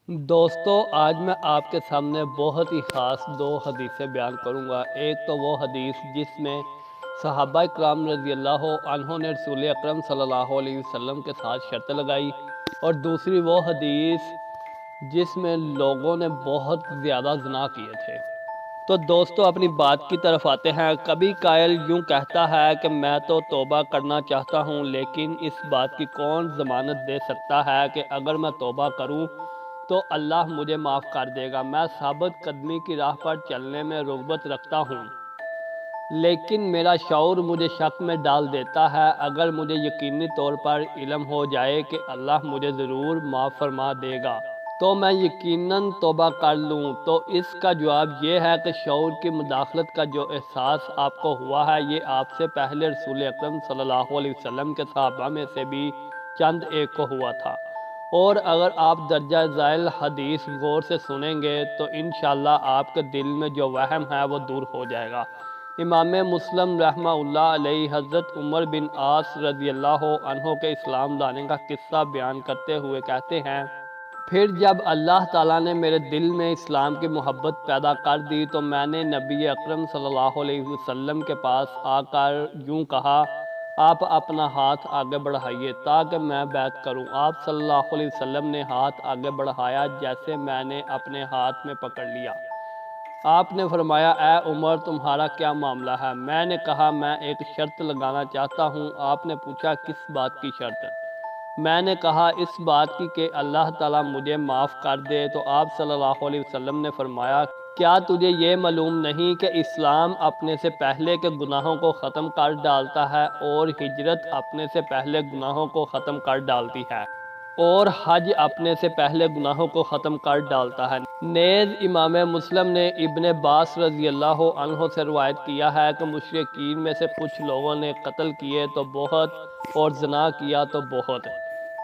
دوستو آج میں آپ کے سامنے بہت ہی خاص دو حدیثیں بیان کروں گا۔ ایک تو وہ حدیث جس میں صحابہ کرام رضی اللہ عنہ نے رسول اکرم صلی اللہ علیہ وسلم کے ساتھ شرط لگائی، اور دوسری وہ حدیث جس میں لوگوں نے بہت زیادہ زنا کیے تھے۔ تو دوستو اپنی بات کی طرف آتے ہیں۔ کبھی قائل یوں کہتا ہے کہ میں تو توبہ کرنا چاہتا ہوں، لیکن اس بات کی کون ضمانت دے سکتا ہے کہ اگر میں توبہ کروں تو اللہ مجھے معاف کر دے گا۔ میں ثابت قدمی کی راہ پر چلنے میں رغبت رکھتا ہوں، لیکن میرا شعور مجھے شک میں ڈال دیتا ہے۔ اگر مجھے یقینی طور پر علم ہو جائے کہ اللہ مجھے ضرور معاف فرما دے گا تو میں یقیناً توبہ کر لوں۔ تو اس کا جواب یہ ہے کہ شعور کی مداخلت کا جو احساس آپ کو ہوا ہے، یہ آپ سے پہلے رسول اکرم صلی اللہ علیہ وسلم کے صحابہ میں سے بھی چند ایک کو ہوا تھا، اور اگر آپ درجہ ذیل حدیث غور سے سنیں گے تو انشاءاللہ آپ کے دل میں جو وہم ہے وہ دور ہو جائے گا۔ امام مسلم رحمہ اللہ علیہ حضرت عمر بن عاص رضی اللہ عنہ کے اسلام لانے کا قصہ بیان کرتے ہوئے کہتے ہیں، پھر جب اللہ تعالیٰ نے میرے دل میں اسلام کی محبت پیدا کر دی تو میں نے نبی اکرم صلی اللہ علیہ وسلم کے پاس آ کر یوں کہا، آپ اپنا ہاتھ آگے بڑھائیے تاکہ میں بیعت کروں۔ آپ صلی اللہ علیہ وسلم نے ہاتھ آگے بڑھایا، جیسے میں نے اپنے ہاتھ میں پکڑ لیا۔ آپ نے فرمایا، اے عمر تمہارا کیا معاملہ ہے؟ میں نے کہا، میں ایک شرط لگانا چاہتا ہوں۔ آپ نے پوچھا، کس بات کی شرط؟ میں نے کہا، اس بات کی کہ اللہ تعالیٰ مجھے معاف کر دے۔ تو آپ صلی اللہ علیہ وسلم نے فرمایا، کیا تجھے یہ معلوم نہیں کہ اسلام اپنے سے پہلے کے گناہوں کو ختم کر ڈالتا ہے، اور ہجرت اپنے سے پہلے گناہوں کو ختم کر ڈالتی ہے، اور حج اپنے سے پہلے گناہوں کو ختم کر ڈالتا ہے؟ نیز امام مسلم نے ابن عباس رضی اللہ عنہ سے روایت کیا ہے کہ مشرکین میں سے کچھ لوگوں نے قتل کیے تو بہت، اور زنا کیا تو بہت۔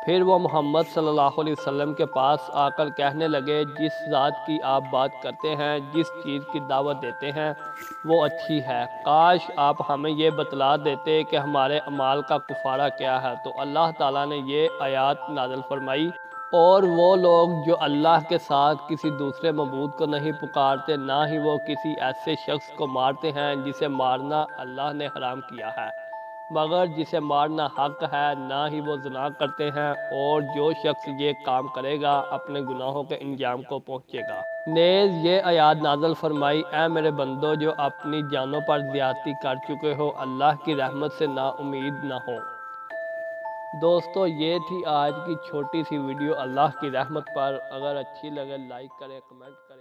پھر وہ محمد صلی اللہ علیہ وسلم کے پاس آ کر کہنے لگے، جس ذات کی آپ بات کرتے ہیں، جس چیز کی دعوت دیتے ہیں وہ اچھی ہے، کاش آپ ہمیں یہ بتلا دیتے کہ ہمارے اعمال کا کفارہ کیا ہے۔ تو اللہ تعالیٰ نے یہ آیات نازل فرمائی، اور وہ لوگ جو اللہ کے ساتھ کسی دوسرے معبود کو نہیں پکارتے، نہ ہی وہ کسی ایسے شخص کو مارتے ہیں جسے مارنا اللہ نے حرام کیا ہے، مگر جسے مارنا حق ہے، نہ ہی وہ زنا کرتے ہیں، اور جو شخص یہ کام کرے گا اپنے گناہوں کے انجام کو پہنچے گا۔ نیز یہ آیات نازل فرمائی، اے میرے بندو جو اپنی جانوں پر زیادتی کر چکے ہو، اللہ کی رحمت سے نا امید نہ ہو۔ دوستو یہ تھی آج کی چھوٹی سی ویڈیو اللہ کی رحمت پر۔ اگر اچھی لگے لائک کریں، کمنٹ کریں۔